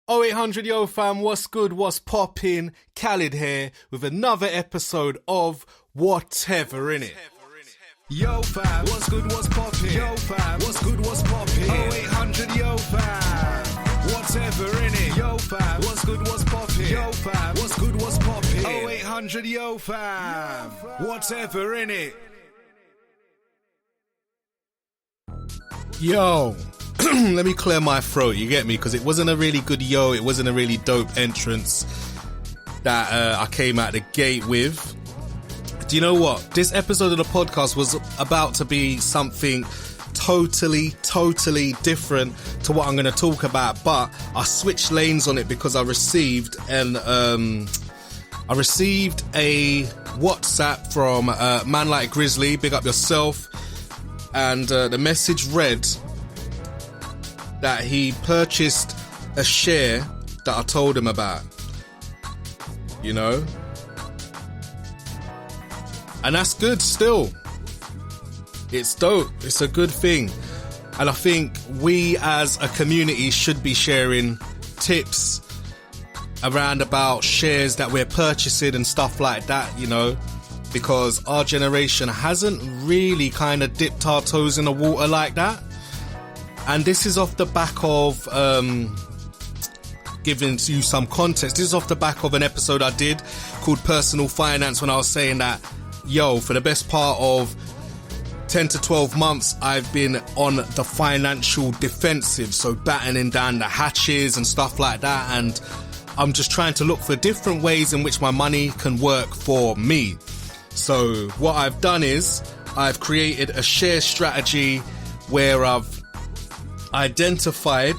0800 Yo fam, what's good, what's poppin'? Khalid here with another episode of Whatever In It. Yo fam, what's good, what's poppin'? Yo fam, what's good, what's poppin'? 0800 Yo fam, whatever in it? Yo fam, what's good, what's poppin'? Yo fam, what's good, what's poppin'? 0800 Yo fam, whatever in it? Yo, let me clear my throat, you get me? Because it wasn't a really good yo, it wasn't a really dope entrance that I came out the gate with. Do you know what? This episode of the podcast was about to be something totally different to what I'm going to talk about, but I switched lanes on it because I received a WhatsApp from Man Like Grizzly, big up yourself, and the message read that he purchased a share that I told him about, you know? And that's good still. It's dope. It's a good thing. And I think we as a community should be sharing tips around about shares that we're purchasing and stuff like that, you know, because our generation hasn't really kind of dipped our toes in the water like that. And this is off the back of giving you some context. This is off the back of an episode I did called Personal Finance, when I was saying that, yo, for the best part of 10 to 12 months, I've been on the financial defensive, so battening down the hatches and stuff like that, and I'm just trying to look for different ways in which my money can work for me. So what I've done is I've created a share strategy where I've identified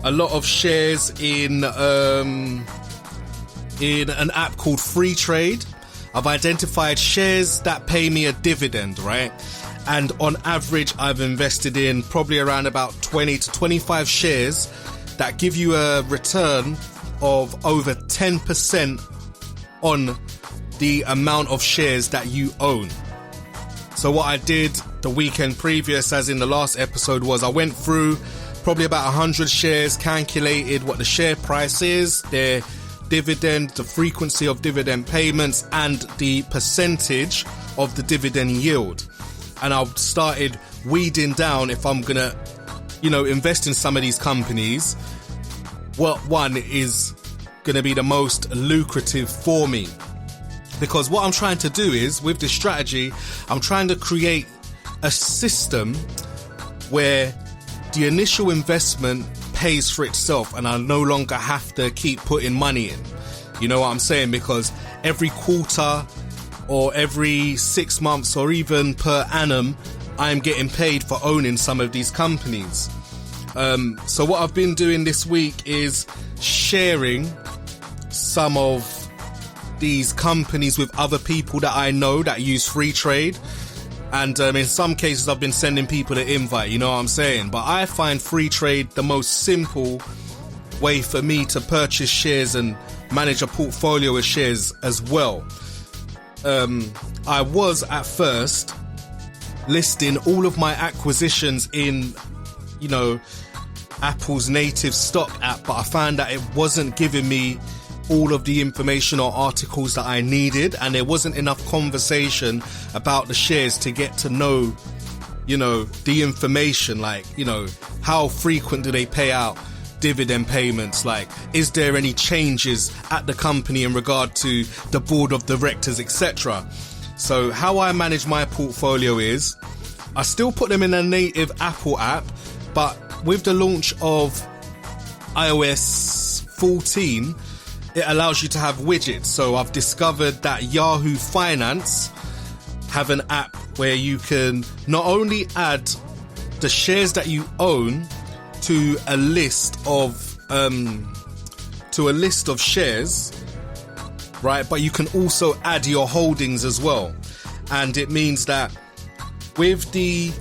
a lot of shares in an app called Free Trade. I've identified shares that pay me a dividend, right? And on average, I've invested in probably around about 20 to 25 shares that give you a return of over 10% on the amount of shares that you own. So what I did the weekend previous, as in the last episode, was I went through probably about 100 shares, calculated what the share price is, their dividend, the frequency of dividend payments, and the percentage of the dividend yield. And I've started weeding down, if I'm gonna, you know, invest in some of these companies, what one is gonna be the most lucrative for me. Because what I'm trying to do is, with this strategy, I'm trying to create a system where the initial investment pays for itself and I no longer have to keep putting money in. You know what I'm saying? Because every quarter or every 6 months or even per annum, I'm getting paid for owning some of these companies. So what I've been doing this week is sharing some of these companies with other people that I know that use Free Trade. And in some cases, I've been sending people the invite, you know what I'm saying? But I find Free Trade the most simple way for me to purchase shares and manage a portfolio of shares as well. I was at first listing all of my acquisitions in, you know, Apple's native stock app, but I found that it wasn't giving me all of the information or articles that I needed, and there wasn't enough conversation about the shares to get to know, you know, the information, like, you know, how frequent do they pay out dividend payments, like, is there any changes at the company in regard to the board of directors, etc. So how I manage my portfolio is I still put them in a native Apple app, but with the launch of iOS 14, it allows you to have widgets. So I've discovered that Yahoo Finance have an app where you can not only add the shares that you own to a list of shares, right? But you can also add your holdings as well. And it means that with the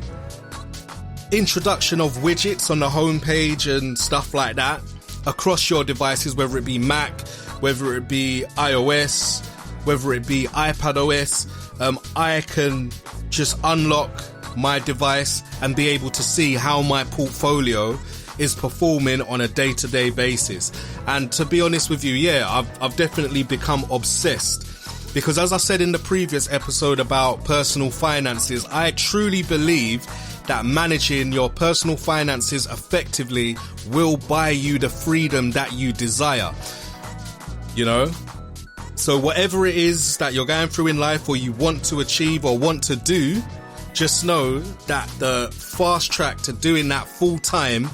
introduction of widgets on the homepage and stuff like that across your devices, whether it be Mac, whether it be iOS, whether it be iPadOS, I can just unlock my device and be able to see how my portfolio is performing on a day-to-day basis. And to be honest with you, yeah, I've definitely become obsessed. Because as I said in the previous episode about personal finances, I truly believe that managing your personal finances effectively will buy you the freedom that you desire. You know? So whatever it is that you're going through in life or you want to achieve or want to do, just know that the fast track to doing that full time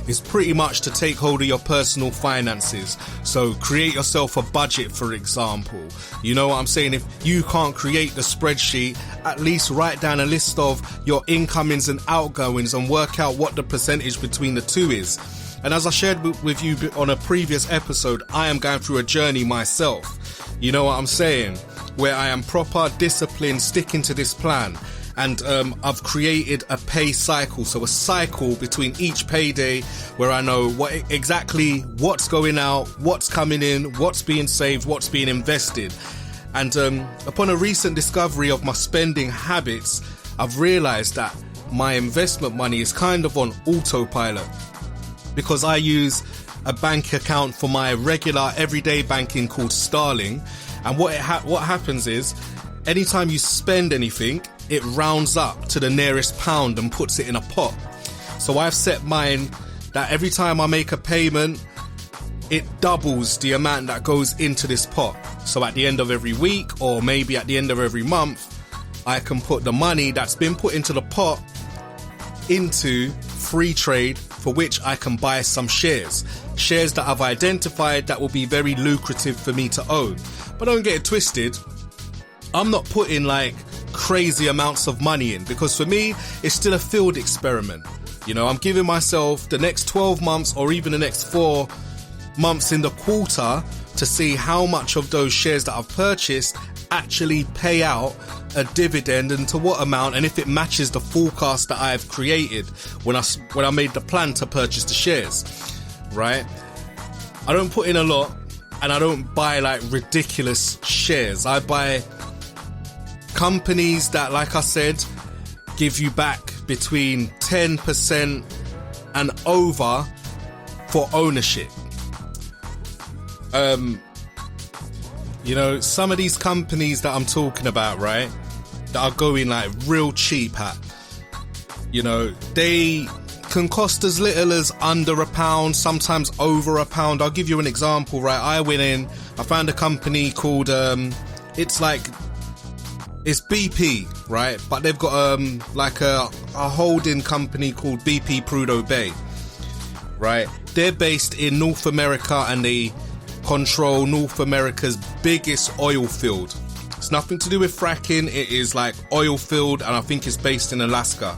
is pretty much to take hold of your personal finances. So create yourself a budget, for example. You know what I'm saying? If you can't create the spreadsheet, at least write down a list of your incomings and outgoings and work out what the percentage between the two is. And as I shared with you on a previous episode, I am going through a journey myself. You know what I'm saying? Where I am proper disciplined, sticking to this plan. And I've created a pay cycle, so a cycle between each payday where I know what's going out, what's coming in, what's being saved, what's being invested. And upon a recent discovery of my spending habits, I've realized that my investment money is kind of on autopilot, because I use a bank account for my regular everyday banking called Starling. And what happens is, anytime you spend anything, it rounds up to the nearest pound and puts it in a pot. So I've set mine that every time I make a payment, it doubles the amount that goes into this pot. So at the end of every week, or maybe at the end of every month, I can put the money that's been put into the pot into free trade, for which I can buy some shares that I've identified that will be very lucrative for me to own. But don't get it twisted, I'm not putting like crazy amounts of money in, because for me it's still a field experiment. You know, I'm giving myself the next 12 months or even the next 4 months in the quarter to see how much of those shares that I've purchased actually pay out a dividend, and to what amount, and if it matches the forecast that I've created when I made the plan to purchase the shares, right? I don't put in a lot, and I don't buy like ridiculous shares. I buy companies that, like I said, give you back between 10% and over for ownership. You know, some of these companies that I'm talking about, right, that are going like real cheap at, you know, they can cost as little as under £1, sometimes over £1. I'll give you an example, right? I went in, I found a company called, it's BP, right? But they've got like a holding company called BP Prudhoe Bay, right? They're based in North America and they control North America's biggest oil field. It's nothing to do with fracking, it is like oil field, and I think it's based in Alaska.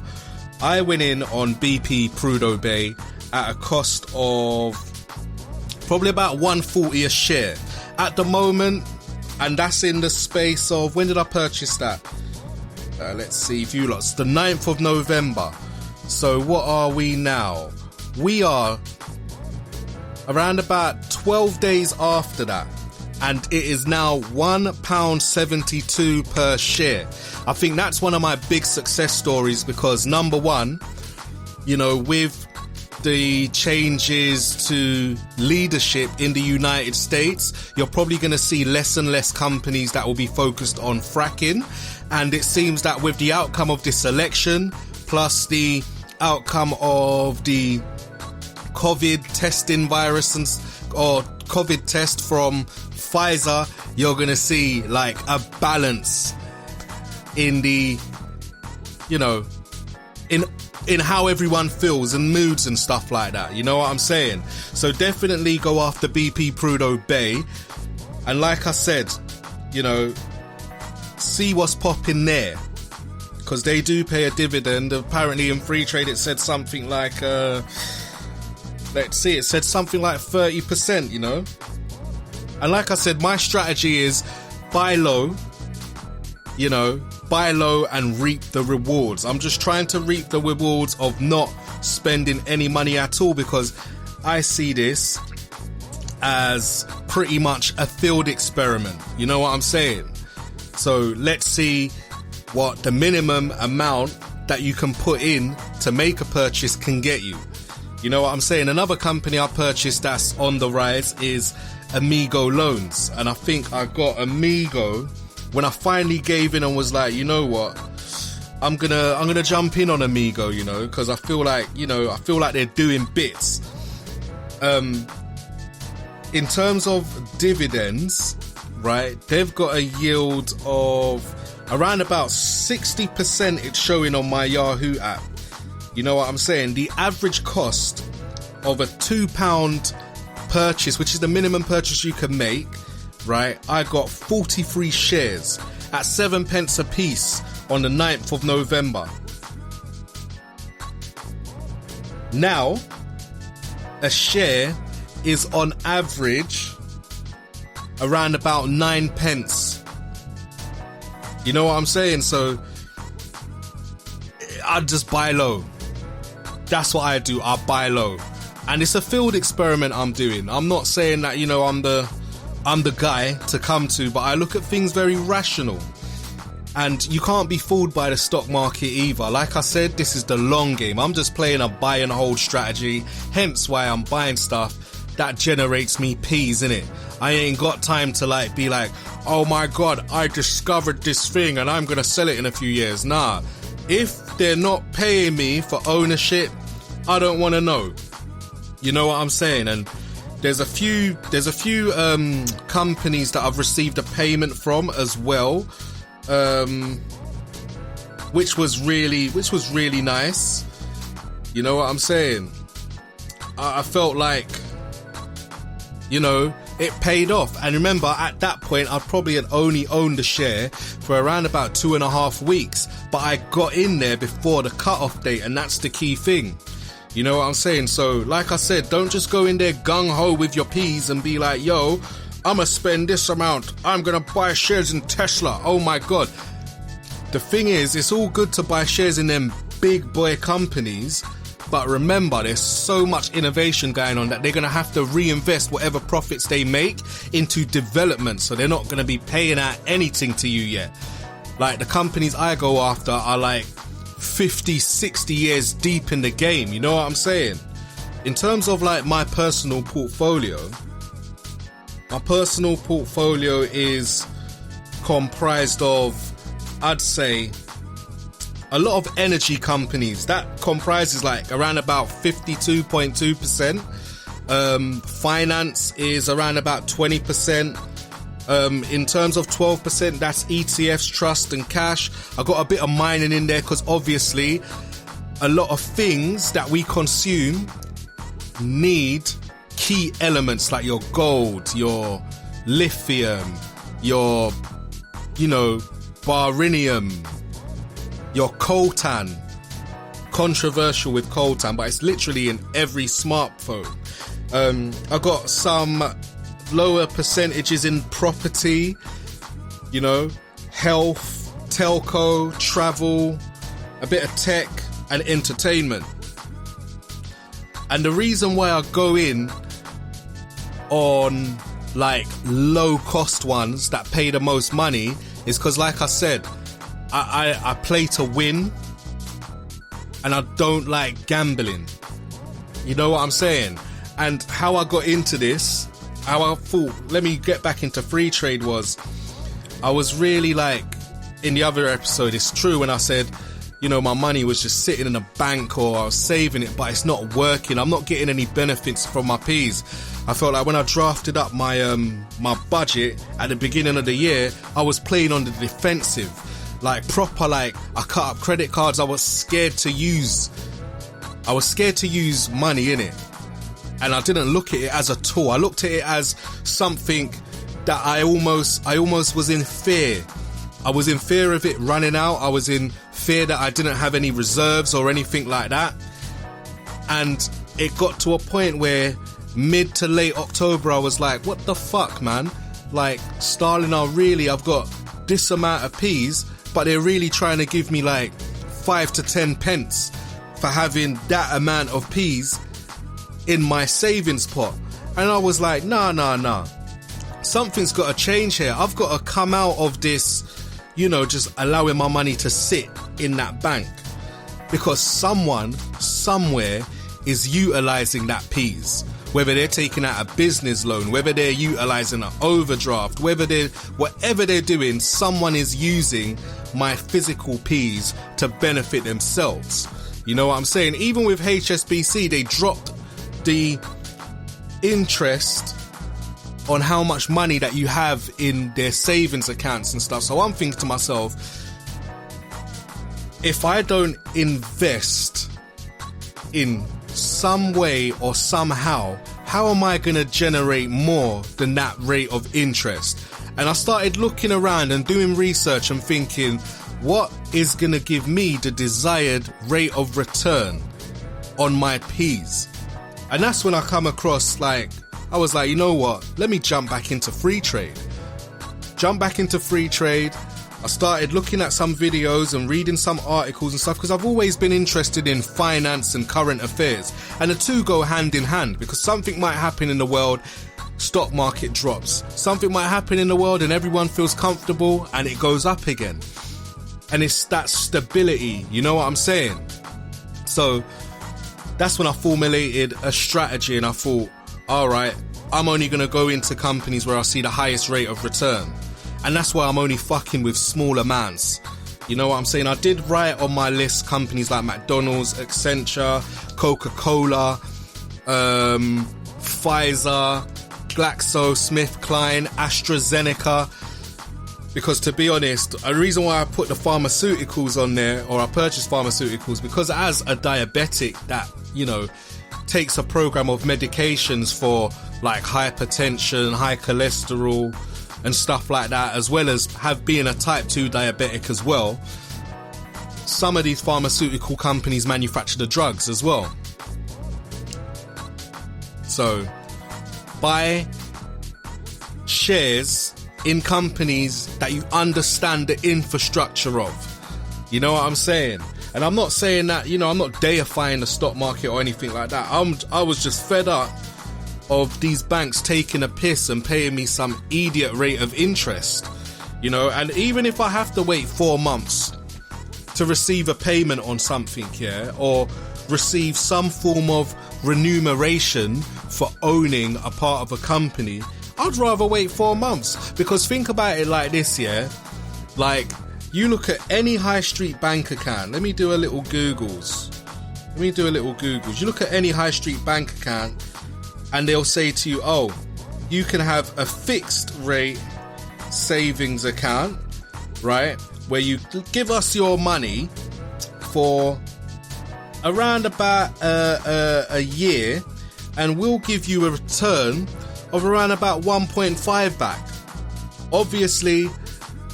I went in on BP Prudhoe Bay at a cost of probably about $1.40 a share. At the moment, and that's in the space of, when did I purchase that? Let's see, if you lots, the 9th of November. So what are we now? We are around about 12 days after that, and it is now £1.72 per share. I think that's one of my big success stories, because number one, you know, with the changes to leadership in the United States, you're probably going to see less and less companies that will be focused on fracking. And it seems that with the outcome of this election, plus the outcome of the COVID testing virus or COVID test from Pfizer, you're going to see like a balance in the, you know, in how everyone feels and moods and stuff like that. You know what I'm saying? So definitely go after BP Prudhoe Bay. And like I said, you know, see what's popping there, because they do pay a dividend. Apparently in free trade it said something like, let's see, it said something like 30%, you know. And like I said, my strategy is buy low, you know, buy low and reap the rewards. I'm just trying to reap the rewards of not spending any money at all, because I see this as pretty much a field experiment. You know what I'm saying? So let's see what the minimum amount that you can put in to make a purchase can get you. You know what I'm saying? Another company I purchased that's on the rise is Amigo Loans. And I think I got Amigo when I finally gave in and was like, you know what? I'm gonna jump in on Amigo, you know, because I feel like they're doing bits. In terms of dividends, right, they've got a yield of around about 60%. It's showing on my Yahoo app. You know what I'm saying? The average cost of a £2 purchase, which is the minimum purchase you can make, right? I got 43 shares at 7 pence a piece on the 9th of November. Now, a share is on average around about 9 pence. You know what I'm saying? So I just buy low. That's what I do. I buy low. And it's a field experiment I'm doing. I'm not saying that, you know, I'm the guy to come to, but I look at things very rational. And you can't be fooled by the stock market either. Like I said, this is the long game. I'm just playing a buy and hold strategy. Hence why I'm buying stuff that generates me peas, innit? I ain't got time to like be like, oh my God, I discovered this thing and I'm gonna sell it in a few years. Nah, if they're not paying me for ownership, I don't want to know. You know what I'm saying? And there's a few companies that I've received a payment from as well, which was really nice. You know what I'm saying? I felt like, you know, it paid off. And remember, at that point, I probably had only owned the share for around about 2.5 weeks, but I got in there before the cutoff date, and that's the key thing. You know what I'm saying? So, like I said, don't just go in there gung-ho with your peas and be like, yo, I'm gonna spend this amount. I'm gonna buy shares in Tesla. Oh my God. The thing is, it's all good to buy shares in them big boy companies, but remember, there's so much innovation going on that they're gonna have to reinvest whatever profits they make into development. So they're not gonna be paying out anything to you yet. Like the companies I go after are like 50, 60 years deep in the game. You know what I'm saying? In terms of like my personal portfolio is comprised of, I'd say, a lot of energy companies. That comprises like around about 52.2%. Finance is around about 20%. In terms of 12%, that's ETFs, trust and cash. I got a bit of mining in there because obviously a lot of things that we consume need key elements like your gold, your lithium, your, you know, barinium, your coltan. Controversial with coltan, but it's literally in every smartphone. I got some lower percentages in property, you know, health, telco, travel, a bit of tech and entertainment. And the reason why I go in on like low cost ones that pay the most money is because, like I said, I play to win and I don't like gambling. You know what I'm saying? And how I got into this, how I thought, let me get back into free trade, was I was really like, in the other episode, it's true when I said, you know, my money was just sitting in a bank or I was saving it, but it's not working. I'm not getting any benefits from my P's. I felt like when I drafted up my my budget at the beginning of the year, I was playing on the defensive. Like proper, like I cut up credit cards. I was scared to use money in it. And I didn't look at it as a tool. I looked at it as something that I almost was in fear. I was in fear of it running out. I was in fear that I didn't have any reserves or anything like that. And it got to a point where mid to late October, I was like, what the fuck, man? Like, Starling I've got this amount of P's, but they're really trying to give me like 5 to 10 pence for having that amount of P's in my savings pot. And I was like, nah. Something's got to change here. I've got to come out of this, you know, just allowing my money to sit in that bank. Because someone, somewhere, is utilizing that P's. Whether they're taking out a business loan, whether they're utilizing an overdraft, whatever they're doing, someone is using my physical P's to benefit themselves. You know what I'm saying? Even with HSBC, they dropped the interest on how much money that you have in their savings accounts and stuff. So I'm thinking to myself, if I don't invest in some way or somehow, how am I going to generate more than that rate of interest? And I started looking around and doing research and thinking, what is going to give me the desired rate of return on my P's? And that's when I come across, I was like, you know what? Let me jump back into free trade. I started looking at some videos and reading some articles and stuff because I've always been interested in finance and current affairs. And the two go hand in hand because something might happen in the world, stock market drops. Something might happen in the world and everyone feels comfortable and it goes up again. And it's that stability, you know what I'm saying? So that's when I formulated a strategy and I thought, all right, I'm only going to go into companies where I see the highest rate of return. And that's why I'm only fucking with small amounts. You know what I'm saying? I did write on my list companies like McDonald's, Accenture, Coca-Cola, Pfizer, GlaxoSmithKline, AstraZeneca. Because to be honest, a reason why I put the pharmaceuticals on there, or I purchased pharmaceuticals, because as a diabetic that, takes a program of medications for like hypertension, high cholesterol and stuff like that, as well as being a type 2 diabetic as well, some of these pharmaceutical companies manufacture the drugs as well. So buy shares in companies that you understand the infrastructure of. You know what I'm saying? And I'm not saying that, I'm not deifying the stock market or anything like that. I was just fed up of these banks taking a piss and paying me some idiot rate of interest. And even if I have to wait 4 months to receive a payment on something, or receive some form of remuneration for owning a part of a company, I'd rather wait 4 months. Because think about it like this, you look at any high street bank account. Let me do a little Googles. You look at any high street bank account and they'll say to you, oh, you can have a fixed rate savings account, right? Where you give us your money for around about a year and we'll give you a return of around about 1.5 back. Obviously,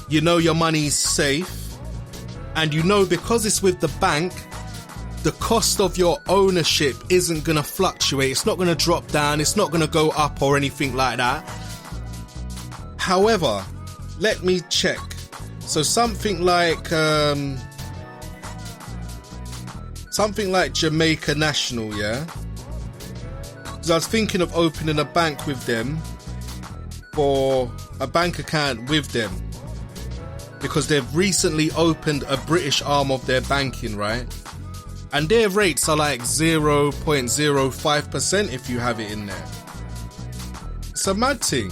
your money's safe, and because it's with the bank, the cost of your ownership isn't going to fluctuate. It's not going to drop down. It's not going to go up or anything like that. However, let me check. So something like Jamaica National, yeah? Because I was thinking of opening a bank with them, for a bank account with them, because they've recently opened a British arm of their banking, right? And their rates are like 0.05% if you have it in there. It's a mad thing.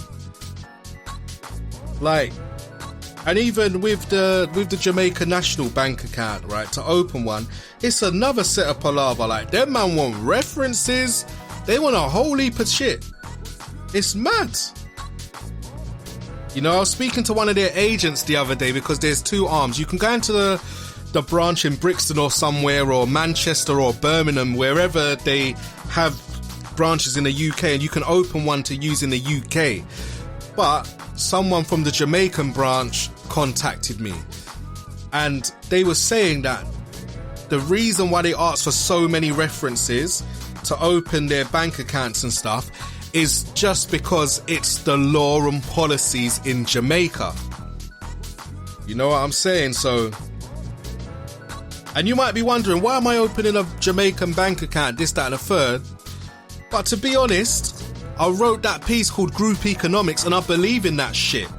And even with the Jamaica National Bank account, right, to open one, it's another set of palaver. Them man want references. They want a whole heap of shit. It's mad. I was speaking to one of their agents the other day, because there's 2 arms. You can go into the branch in Brixton or somewhere, or Manchester or Birmingham, wherever they have branches in the UK, and you can open one to use in the UK. But someone from the Jamaican branch contacted me, and they were saying that the reason why they asked for so many references to open their bank accounts and stuff is just because it's the law and policies in Jamaica. You know what I'm saying? So, and you might be wondering, why am I opening a Jamaican bank account, this, that and a third? But to be honest, I wrote that piece called Group Economics and I believe in that shit.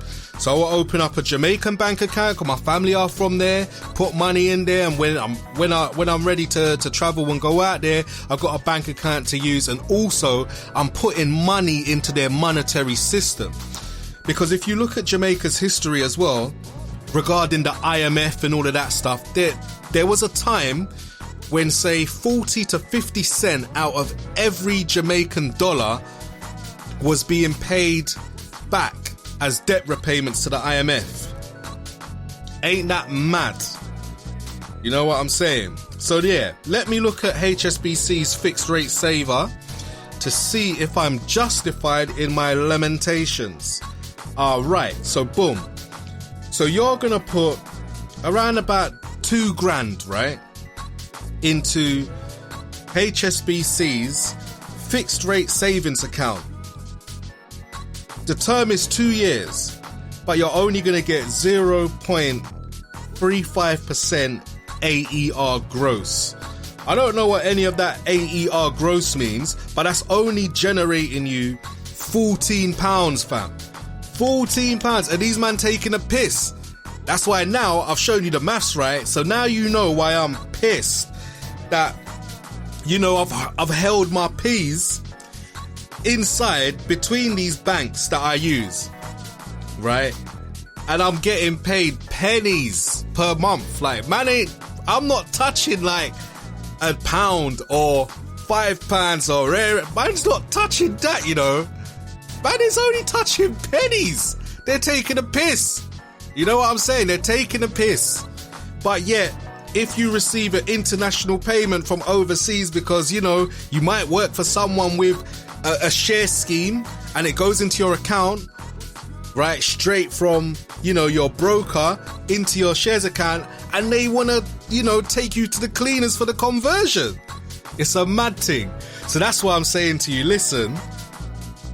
So I will open up a Jamaican bank account, because my family are from there, put money in there, and when I'm ready to travel and go out there, I've got a bank account to use. And also I'm putting money into their monetary system. Because if you look at Jamaica's history as well, regarding the IMF and all of that stuff, there was a time when, say, 40 to 50 cent out of every Jamaican dollar was being paid back as debt repayments to the IMF. Ain't that mad? You know what I'm saying? So yeah, let me look at HSBC's fixed rate saver to see if I'm justified in my lamentations. Alright, so boom. So you're gonna put around about $2,000, right, into HSBC's fixed rate savings account. The term is 2 years, but you're only going to get 0.35% AER gross. I don't know what any of that AER gross means, but that's only generating you £14, fam. £14, and these man taking a piss. That's why now I've shown you the maths, right? So now you know why I'm pissed that, you know, I've held my peas inside between these banks that I use, right? And I'm getting paid pennies per month. Like, man, I'm not touching like £1 or £5 or man's not touching that, you know. Man is only touching pennies. They're taking a piss. You know what I'm saying? They're taking a piss. But yet, if you receive an international payment from overseas, because, you know, you might work for someone with a share scheme and it goes into your account, right, straight from, you know, your broker into your shares account, and they want to, you know, take you to the cleaners for the conversion. It's a mad thing. So that's why I'm saying to you, listen,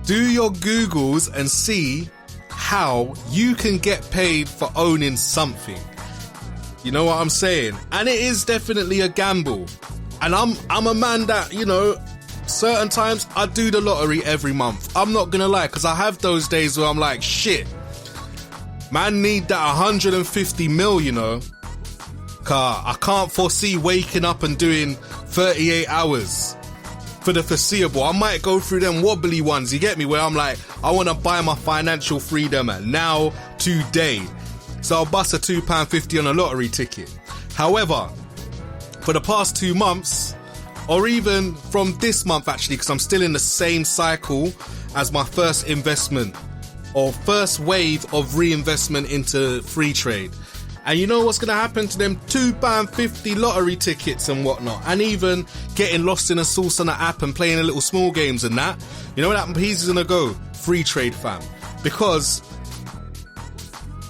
do your Googles and see how you can get paid for owning something. You know what I'm saying? And it is definitely a gamble. And I'm a man that, you know, certain times I do the lottery every month. I'm not gonna lie, because I have those days where I'm like, shit, man, need that 150 mil, you know, car. I can't foresee waking up and doing 38 hours for the foreseeable. I might go through them wobbly ones, you get me, where I'm like, I want to buy my financial freedom now, today. So I'll bust a £2.50 on a lottery ticket. However, for the past 2 months, or even from this month actually, because I'm still in the same cycle as my first investment or first wave of reinvestment into free trade. And you know what's going to happen to them £2.50 lottery tickets and whatnot, and even getting lost in a sauce on an app and playing a little small games and that. You know where that piece is going to go? Free trade, fam. Because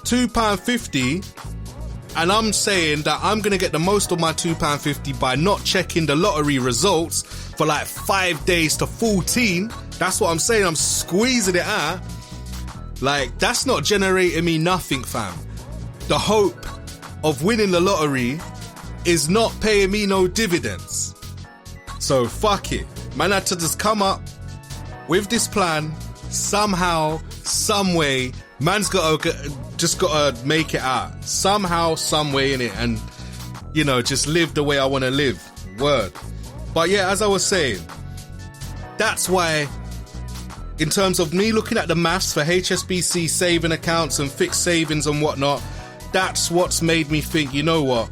£2.50, and I'm saying that I'm going to get the most of my £2.50 by not checking the lottery results for like 5 days to 14. That's what I'm saying. I'm squeezing it out. Like, that's not generating me nothing, fam. The hope of winning the lottery is not paying me no dividends. So fuck it. Man had to just come up with this plan somehow, some way. Man's just gotta make it out somehow, some way in it, and, you know, just live the way I want to live. Word. But yeah, as I was saying, that's why, in terms of me looking at the maths for HSBC saving accounts and fixed savings and whatnot, that's what's made me think, you know what,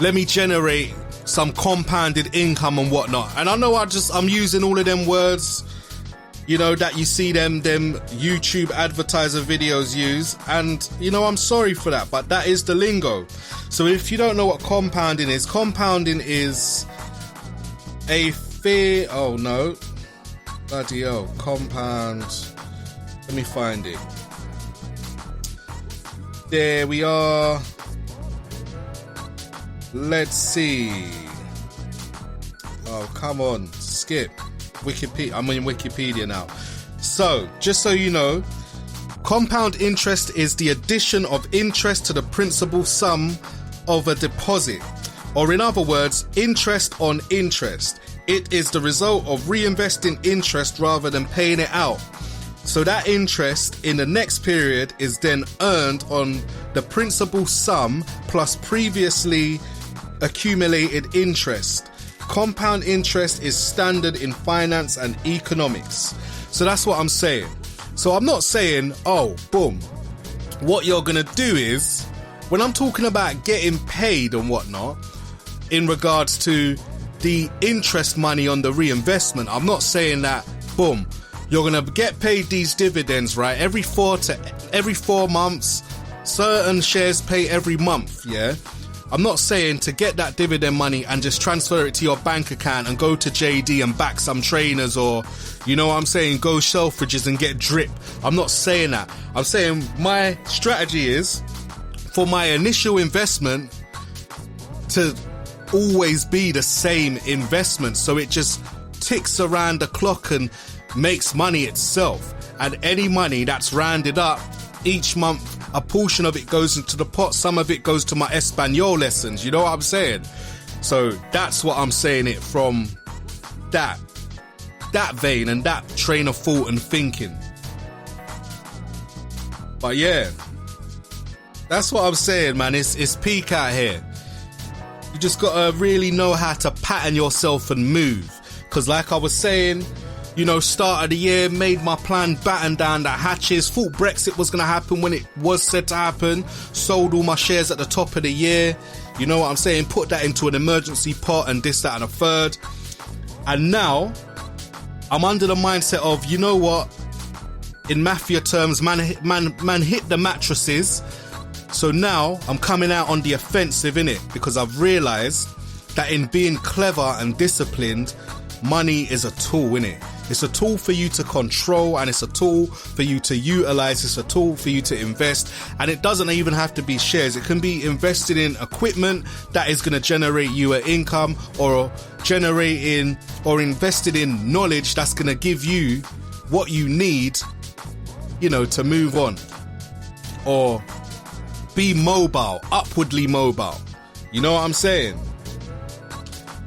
let me generate some compounded income and whatnot. And I know I'm using all of them words, you know, that you see them YouTube advertiser videos use, and, you know, I'm sorry for that, but that is the lingo. So if you don't know what compounding is a fair, oh no, bloody hell, compound, let me find it. There we are. Let's see. Oh, come on, skip. Wikipedia. I'm in Wikipedia now. So, just so you know, compound interest is the addition of interest to the principal sum of a deposit. Or in other words, interest on interest. It is the result of reinvesting interest rather than paying it out. So that interest in the next period is then earned on the principal sum plus previously accumulated interest. Compound interest is standard in finance and economics. So that's what I'm saying. So I'm not saying, oh, boom. What you're going to do is, when I'm talking about getting paid and whatnot, in regards to the interest money on the reinvestment, I'm not saying that, boom, you're going to get paid these dividends, right? Every 4 months, certain shares pay every month, yeah? I'm not saying to get that dividend money and just transfer it to your bank account and go to JD and back some trainers, or, you know what I'm saying, go Selfridges and get drip. I'm not saying that. I'm saying my strategy is for my initial investment to always be the same investment, so it just ticks around the clock and makes money itself. And any money that's rounded up each month, a portion of it goes into the pot, some of it goes to my Espanol lessons, you know what I'm saying? So that's what I'm saying it from that vein and that train of thought and thinking. But yeah, that's what I'm saying, man. It's peak out here. You just gotta really know how to pattern yourself and move. Because like I was saying, you know, start of the year, made my plan, battened down the hatches, thought Brexit was going to happen when it was said to happen, sold all my shares at the top of the year, you know what I'm saying, put that into an emergency pot and this, that and a third. And now, I'm under the mindset of, you know what, in mafia terms, man hit the mattresses. So now, I'm coming out on the offensive, innit, because I've realised that in being clever and disciplined, money is a tool, innit? It's a tool for you to control, and it's a tool for you to utilize. It's a tool for you to invest, and it doesn't even have to be shares. It can be invested in equipment that is going to generate you an income, or generating or invested in knowledge that's going to give you what you need, you know, to move on or be mobile, upwardly mobile. You know what I'm saying?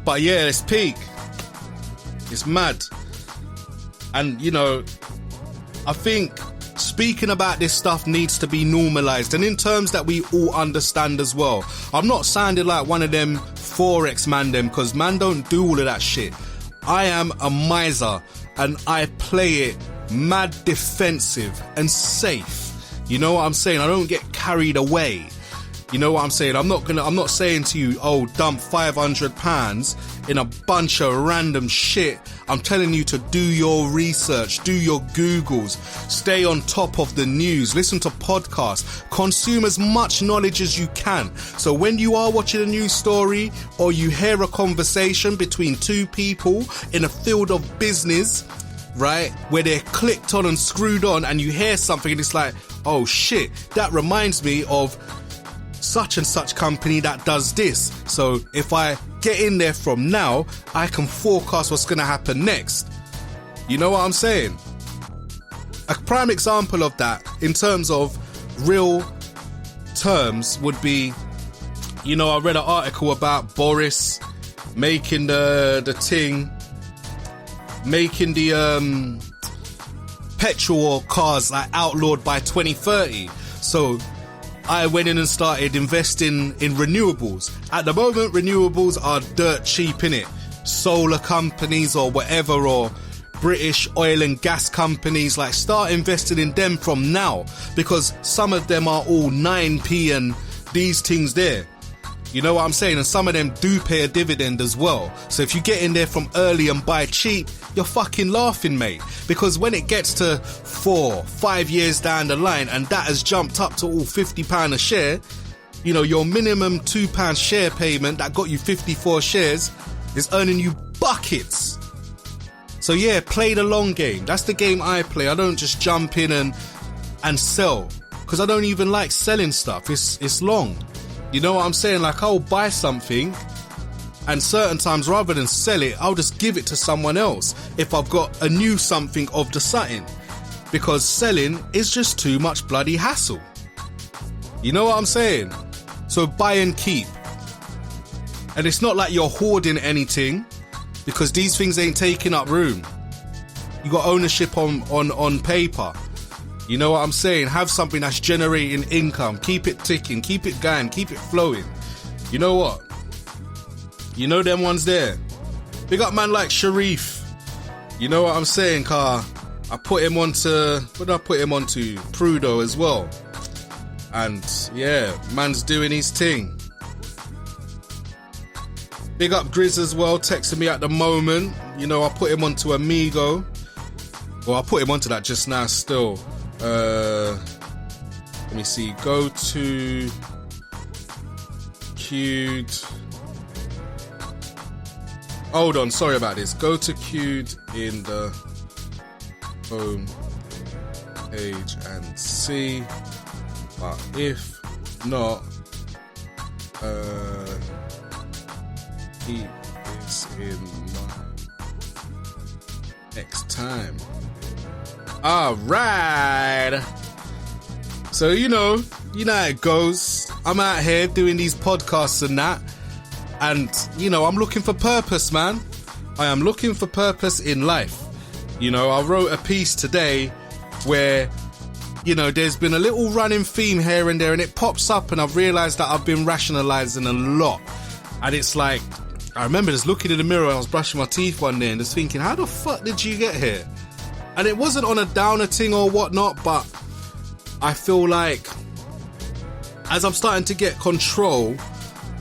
But yeah, it's peak. It's mad. And, you know, I think speaking about this stuff needs to be normalized, and in terms that we all understand as well. I'm not sounding like one of them Forex man them, because man don't do all of that shit. I am a miser and I play it mad defensive and safe. You know what I'm saying? I don't get carried away. You know what I'm saying? I'm not saying to you, oh, dump £500 in a bunch of random shit. I'm telling you to do your research, do your Googles, stay on top of the news, listen to podcasts, consume as much knowledge as you can. So when you are watching a news story or you hear a conversation between two people in a field of business, right, where they're clicked on and screwed on, and you hear something and it's like, oh shit, that reminds me of such and such company that does this. So if I get in there from now, I can forecast what's going to happen next. You know what I'm saying? A prime example of that in terms of real terms would be, you know, I read an article about Boris making the petrol cars like outlawed by 2030. So I went in and started investing in renewables. At the moment, renewables are dirt cheap, innit? Solar companies or whatever, or British oil and gas companies, like, start investing in them from now, because some of them are all 9p and these things there. You know what I'm saying? And some of them do pay a dividend as well. So if you get in there from early and buy cheap, you're fucking laughing, mate. Because when it gets to 4-5 years down the line and that has jumped up to all £50 a share, you know, your minimum £2 share payment that got you 54 shares is earning you buckets. So yeah, play the long game. That's the game I play. I don't just jump in and sell, because I don't even like selling stuff. It's long. You know what I'm saying? Like, I'll buy something, and certain times, rather than sell it, I'll just give it to someone else if I've got a new something of the something, because selling is just too much bloody hassle. You know what I'm saying? So buy and keep. And it's not like you're hoarding anything, because these things ain't taking up room. you got ownership on paper. You know what I'm saying? Have something that's generating income. Keep it ticking, keep it going, keep it flowing. You know what? You know them ones there. Big up man like Sharif. You know what I'm saying, car? I put him onto, what did I put him onto? Prudo as well. And yeah, man's doing his thing. Big up Grizz as well, texting me at the moment. You know, I put him onto Amigo. Well, I put him onto that just now still. Let me see. Go to Queued. Hold on, sorry about this. Go to Queued in the home page and see. But if not, keep this in mind next time. Alright. So you know how it goes. I'm out here doing these podcasts and that. And, you know, I'm looking for purpose, man. I am looking for purpose in life. You know, I wrote a piece today where, you know, there's been a little running theme here and there, and it pops up, and I've realised that I've been rationalising a lot. And it's like, I remember just looking in the mirror and I was brushing my teeth one day and just thinking, how the fuck did you get here? And it wasn't on a downer thing or whatnot, but I feel like as I'm starting to get control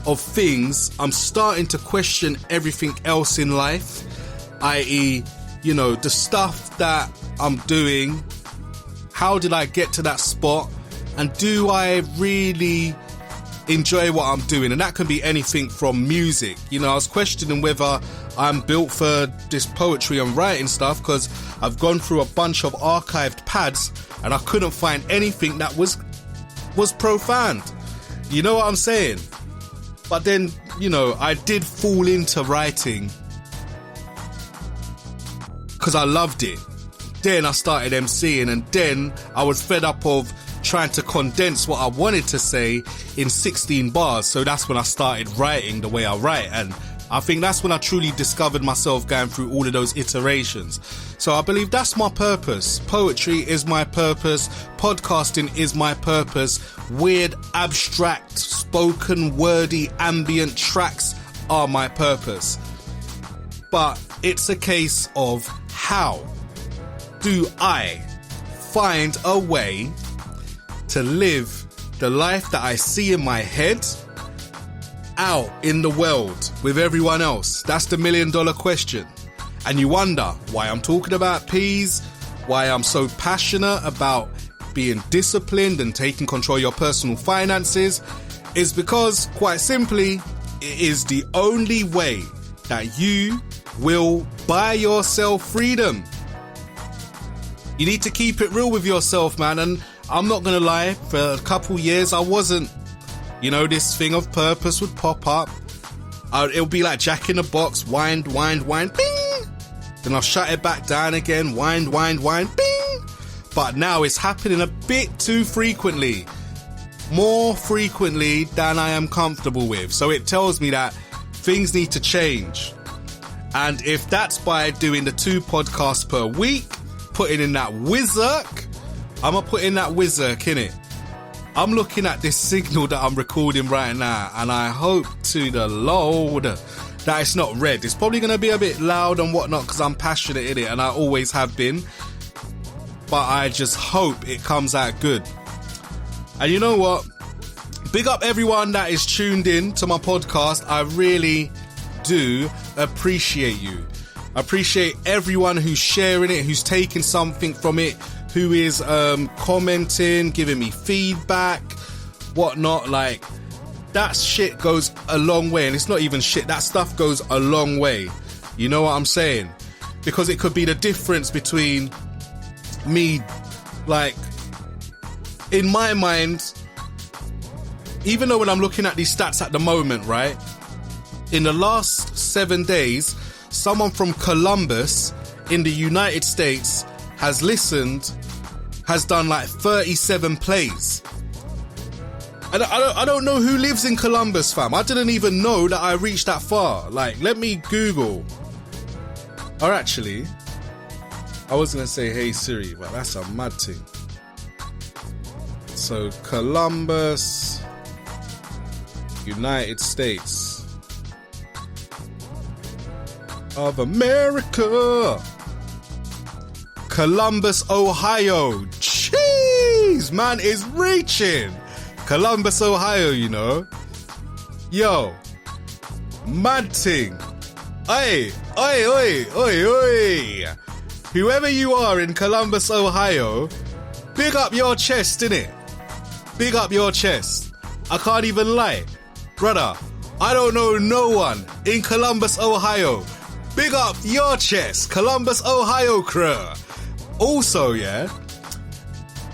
of things, I'm starting to question everything else in life, i.e., you know, the stuff that I'm doing. How did I get to that spot? And do I really enjoy what I'm doing? And that can be anything from music. You know, I was questioning whether I'm built for this poetry and writing stuff, because I've gone through a bunch of archived pads and I couldn't find anything that was profound. You know what I'm saying? But then, you know, I did fall into writing because I loved it. Then I started MCing, and then I was fed up of trying to condense what I wanted to say in 16 bars. So that's when I started writing the way I write. And I think that's when I truly discovered myself going through all of those iterations. So I believe that's my purpose. Poetry is my purpose. Podcasting is my purpose. Weird, abstract, spoken, wordy, ambient tracks are my purpose. But it's a case of how do I find a way to live the life that I see in my head out in the world with everyone else? That's the $1 million question. And you wonder why I'm talking about peas, why I'm so passionate about being disciplined and taking control of your personal finances, is because, quite simply, it is the only way that you will buy yourself freedom. You need to keep it real with yourself, man. And I'm not going to lie, for a couple years, I wasn't, you know, this thing of purpose would pop up. It'll be like Jack in the Box, wind, bing. Then I'll shut it back down again, wind, bing. But now it's happening a bit too frequently. More frequently than I am comfortable with. So it tells me that things need to change. And if that's by doing the 2 podcasts per week, putting in that wizark, I'm going to put in that wizark, innit? I'm looking at this signal that I'm recording right now, and I hope to the Lord that it's not red. It's probably going to be a bit loud and whatnot because I'm passionate in it, and I always have been. But I just hope it comes out good. And you know what? Big up everyone that is tuned in to my podcast. I really do appreciate you. I appreciate everyone who's sharing it, who's taking something from it, who is commenting, giving me feedback, whatnot. Like, that shit goes a long way. And it's not even shit. That stuff goes a long way. You know what I'm saying? Because it could be the difference between me, like, in my mind, even though when I'm looking at these stats at the moment, right, in the last 7 days, someone from Columbus in the United States has done like 37 plays. I don't know who lives in Columbus, fam. I didn't even know that I reached that far. Like, let me Google. Or actually, I was going to say, hey Siri, but that's a mad thing. So, Columbus, United States of America. Columbus, Ohio. Jeez, man is reaching. Columbus, Ohio, you know. Yo, mad thing. Oi, oi, oi, oi, oi. Whoever you are in Columbus, Ohio, big up your chest, innit? Big up your chest. I can't even lie. Brother, I don't know no one in Columbus, Ohio. Big up your chest, Columbus, Ohio crew. Also, yeah,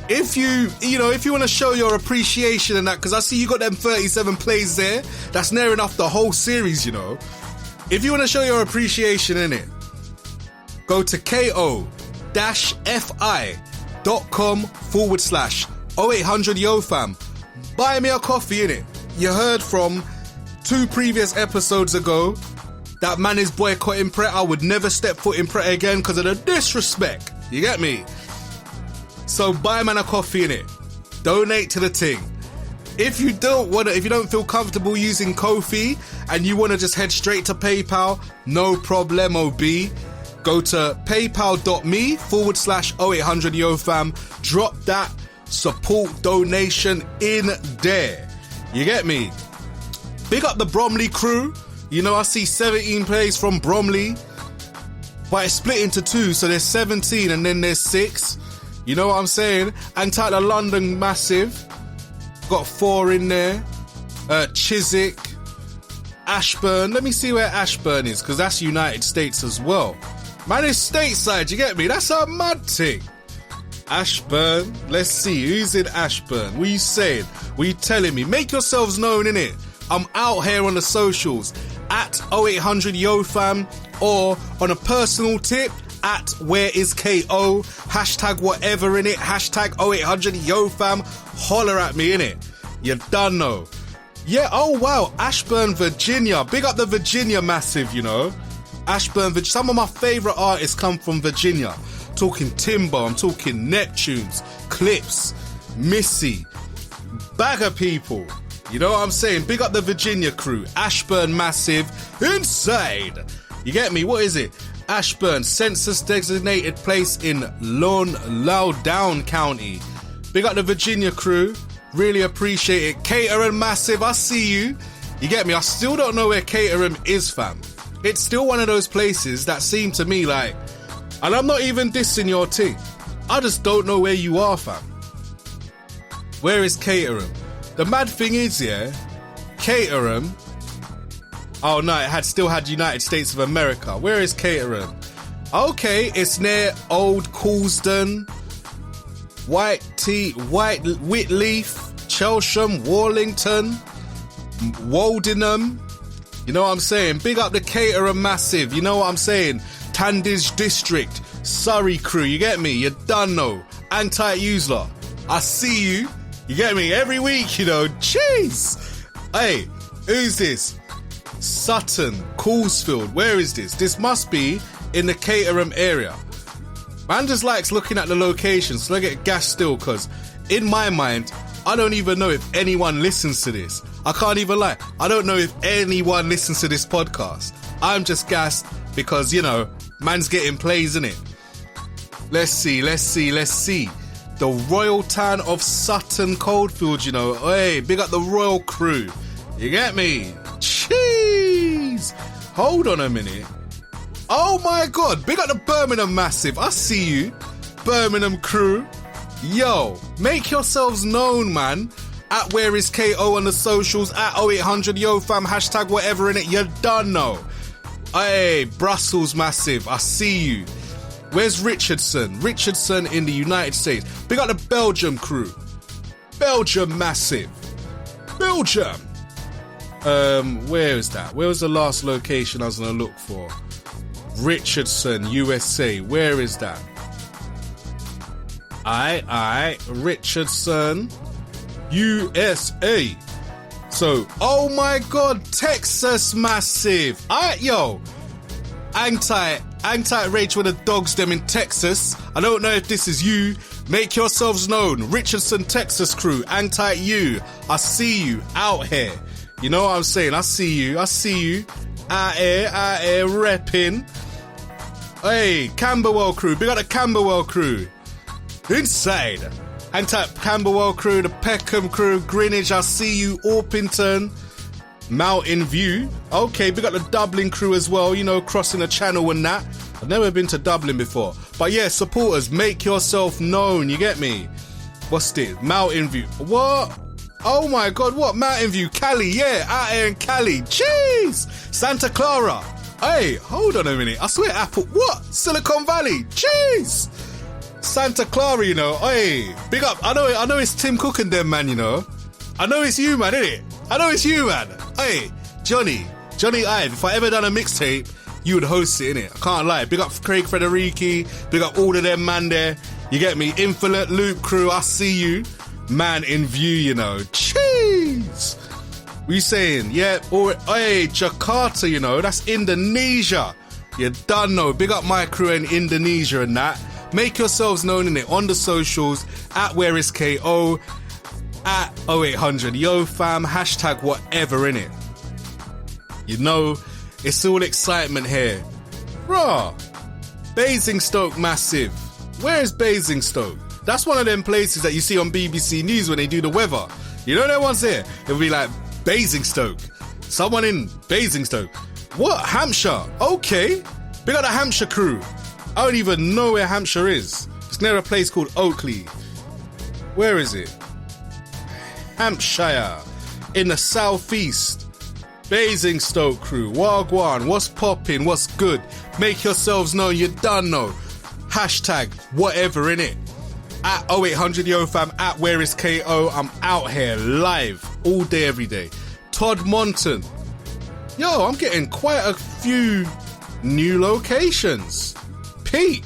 if you want to show your appreciation and that, because I see you got them 37 plays there, that's near enough the whole series, you know. If you want to show your appreciation in it, go to ko-fi.com/0800YoFam. Buy me a coffee in it. You heard from 2 previous episodes ago that man is boycotting Pret. I would never step foot in Pret again because of the disrespect. You get me? So buy man a coffee in it. Donate to the thing. If you don't feel comfortable using Ko-fi and you want to just head straight to PayPal, no problemo B. Go to paypal.me/0800YoFam. Drop that support donation in there. You get me? Big up the Bromley crew. You know, I see 17 plays from Bromley, but it's split into 2, so there's 17 and then there's 6. You know what I'm saying? And Tyler London, massive. Got 4 in there. Chiswick, Ashburn. Let me see where Ashburn is, because that's United States as well. Man, it's stateside, you get me? That's a mad thing. Ashburn. Let's see, who's in Ashburn? What are you saying? What are you telling me? Make yourselves known, innit? I'm out here on the socials at 0800YoFam, or on a personal tip at where is KO, hashtag whatever in it, hashtag 0800YoFam. Holler at me, innit? You done know. Yeah, oh wow, Ashburn, Virginia. Big up the Virginia massive, you know. Ashburn, some of my favourite artists come from Virginia. Talking Timber, I'm talking Neptunes, Clips, Missy, Bagger people. You know what I'm saying? Big up the Virginia crew. Ashburn massive, inside. You get me? What is it? Ashburn, census designated place in Loudoun County. Big up the Virginia crew. Really appreciate it. Caterham massive, I see you. You get me? I still don't know where Caterham is, fam. It's still one of those places that seem to me like, and I'm not even dissing your thing, I just don't know where you are, fam. Where is Caterham? The mad thing is, yeah, Caterham, oh no, it still had United States of America. Where is Caterham? Okay, it's near Old Coulsdon, Whitleaf, Chelsham, Warlington, Waldenham. You know what I'm saying? Big up the Caterham massive. You know what I'm saying? Tandridge District, Surrey crew. You get me? You done know. Anti-use lot. I see you. You get me? Every week, you know. Jeez. Hey, who's this? Sutton, Coulsfield. Where is this? This must be in the Caterham area. Man just likes looking at the locations. So I get gas still, because in my mind, I don't even know if anyone listens to this. I can't even lie. I don't know if anyone listens to this podcast. I'm just gassed because, you know, man's getting plays, innit? Let's see. The Royal Town of Sutton Coldfield, you know. Hey, big up the Royal crew. You get me? Jeez. Hold on a minute. Oh my God. Big up the Birmingham massive. I see you. Birmingham crew. Yo, make yourselves known, man. At where is KO on the socials, at 0800YoFam, hashtag whatever in it, you done know. Hey, Brussels massive, I see you. Where's Richardson? Richardson in the United States. Big up the Belgium crew. Belgium massive. Belgium. Where is that? Where was the last location I was gonna look for? Richardson, USA. Where is that? Richardson, USA. So, oh my God, Texas massive. Yo, hang tight, Rach, with the dogs them in Texas. I don't know if this is you. Make yourselves known. Richardson, Texas crew, hang tight you. I see you out here. You know what I'm saying? I see you. Out here, repping. Hey, Camberwell crew. Big up the Camberwell crew. Inside. Hang tight, Camberwell crew, the Peckham crew, Greenwich, I see you, Orpington, Mountain View. Okay, big up the Dublin crew as well, you know, crossing the channel and that. I've never been to Dublin before. But yeah, supporters, make yourself known, you get me? What's this? Mountain View. What? Oh my God, what? Mountain View, Cali, yeah, out here in Cali. Jeez! Santa Clara. Hey, hold on a minute. I swear Apple, what? Silicon Valley. Jeez! Santa Clara, you know. Hey, big up. I know it's Tim Cook and them, man, you know. I know it's you, man, innit? I know it's you, man. Hey, Johnny Ive, if I ever done a mixtape, you would host it, innit? I can't lie. Big up Craig Federici, big up all of them, man, there. You get me? Infinite Loop crew, I see you. Man in view, you know. Jeez. What you saying? Yeah, or, hey, Jakarta, you know. That's Indonesia. You done know. Big up my crew in Indonesia and that. Make yourselves known in it on the socials at WhereIsKO, at 0800 Yo Fam, hashtag whatever in it. You know, it's all excitement here. Bruh, Basingstoke massive. Where is Basingstoke? That's one of them places that you see on BBC News when they do the weather. You know that one's there? It'll be like Basingstoke. Someone in Basingstoke. What? Hampshire? Okay. Big up the Hampshire crew. I don't even know where Hampshire is. It's near a place called Oakley. Where is it? Hampshire. In the southeast. Basingstoke crew. Wagwan. What's popping? What's good? Make yourselves know. You done know. Hashtag whatever in it. At 0800 Yo Fam. At WhereIsKO. I'm out here live. All day, every day. Todd Monton. Yo, I'm getting quite a few new locations. Peak.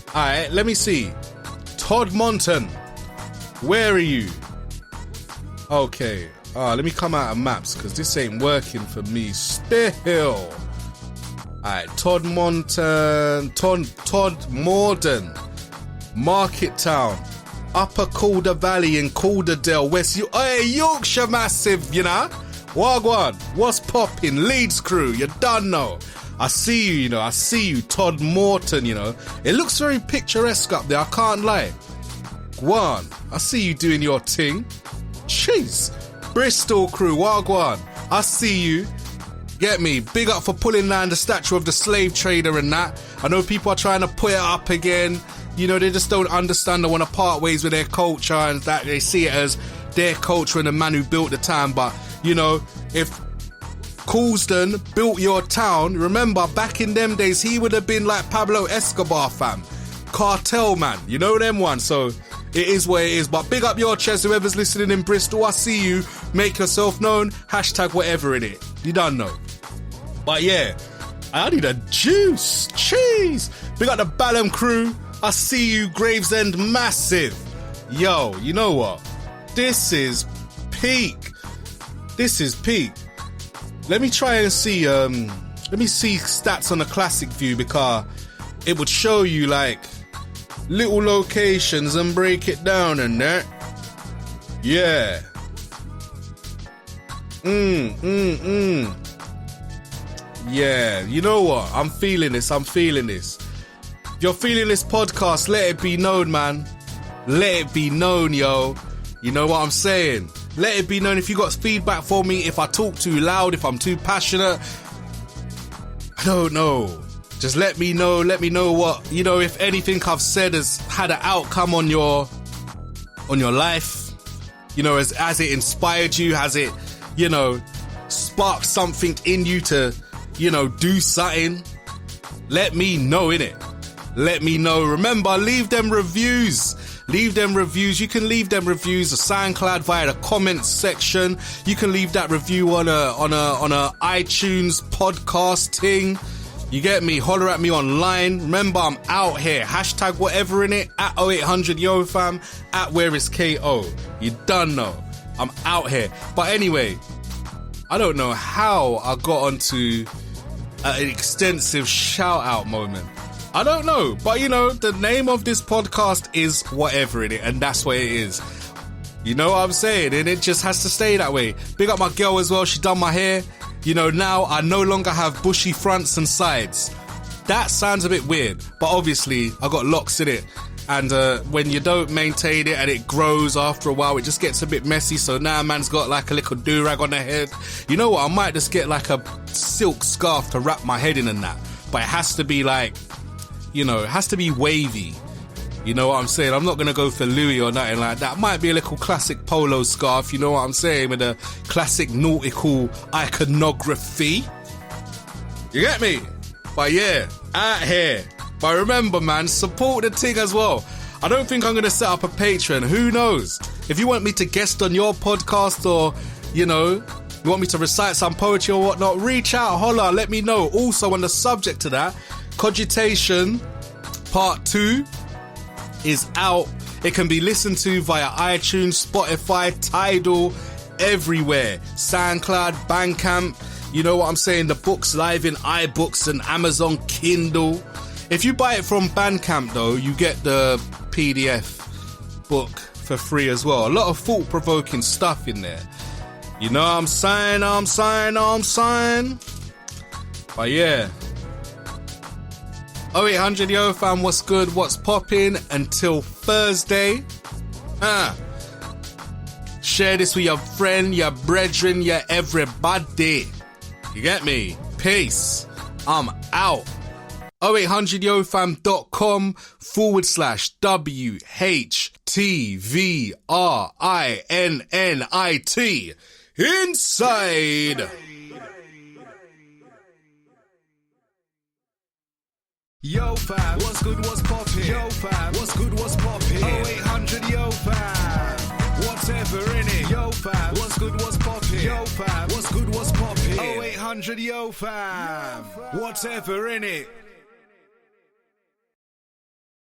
Alright, let me see. Todd Monton. Where are you? Okay. Let me come out of maps because this ain't working for me still. Alright, Todd Monton. Todd Morden. Market Town. Upper Calder Valley in Calderdale, West Yorkshire massive, you know? Wagwan. What's popping? Leeds crew. You done know. I see you, you know, I see you, Todd Morton, you know. It looks very picturesque up there, I can't lie. Guan, I see you doing your thing. Jeez. Bristol crew, Wagwan, I see you. Get me, big up for pulling down the statue of the slave trader and that. I know people are trying to put it up again. You know, they just don't understand they want to part ways with their culture and that they see it as their culture and the man who built the town. But, you know, if Coulsdon built your town, remember back in them days he would have been like Pablo Escobar, fam. Cartel man, you know them ones. So it is what it is. But big up your chest, whoever's listening in Bristol, I see you. Make yourself known. Hashtag whatever in it. You don't know. But yeah, I need a juice. Cheese. Big up the Balham crew. I see you. Gravesend massive. Yo, you know what? This is peak. This is peak. Let me try and see, let me see stats on the classic view because it would show you like little locations and break it down and that. Yeah. Yeah, you know what? I'm feeling this. If you're feeling this podcast, let it be known, man. Let it be known, yo. You know what I'm saying? Let it be known if you got feedback for me, if I talk too loud, if I'm too passionate. I don't know. Just let me know what, you know, if anything I've said has had an outcome on your life. You know, has it inspired you? Has it, you know, sparked something in you to, you know, do something? Let me know, innit? Let me know. Remember, leave them reviews. Leave them reviews. You can leave them reviews on SoundCloud via the comments section. You can leave that review on a iTunes podcast thing. You get me? Holler at me online. Remember, I'm out here. Hashtag whatever in it. At 0800 Yo Fam. At WhereIsKO. You done know. I'm out here. But anyway, I don't know how I got onto an extensive shout-out moment. I don't know, but you know, the name of this podcast is Whatever In It, and that's what it is. You know what I'm saying? And it just has to stay that way. Big up my girl as well, she done my hair. You know, now I no longer have bushy fronts and sides. That sounds a bit weird, but obviously I got locks in it. And when you don't maintain it and it grows after a while, it just gets a bit messy. So now man's got like a little do-rag on the head. You know what? I might just get like a silk scarf to wrap my head in and that. But it has to be like, you know, it has to be wavy. You know what I'm saying? I'm not going to go for Louis or nothing like that. Might be a little classic polo scarf, you know what I'm saying? With a classic nautical iconography. You get me? But yeah, out here. But remember, man, support the thing as well. I don't think I'm going to set up a Patreon. Who knows? If you want me to guest on your podcast or, you know, you want me to recite some poetry or whatnot, reach out, holla, let me know. Also, on the subject to that, Cogitation Part 2 is out. It can be listened to via iTunes, Spotify, Tidal, everywhere. SoundCloud, Bandcamp. You know what I'm saying? The book's live in iBooks and Amazon Kindle. If you buy it from Bandcamp, though, you get the PDF book for free as well. A lot of thought-provoking stuff in there. You know what I'm saying? But yeah. 0800 yo fam, what's good, what's poppin'? Until Thursday. Share this with your friend, your brethren, your everybody. You get me? Peace. I'm out. 0800YoFam.com/WHTVRINNIT. Inside. Yo fam, what's good, what's poppin'? Yo fam, what's good, what's poppin'? 0800 yo fam, whatever in it. Yo fam, what's good, what's poppin'? Yo fam, what's good, what's poppin'? 0800 yo fam, whatever in it.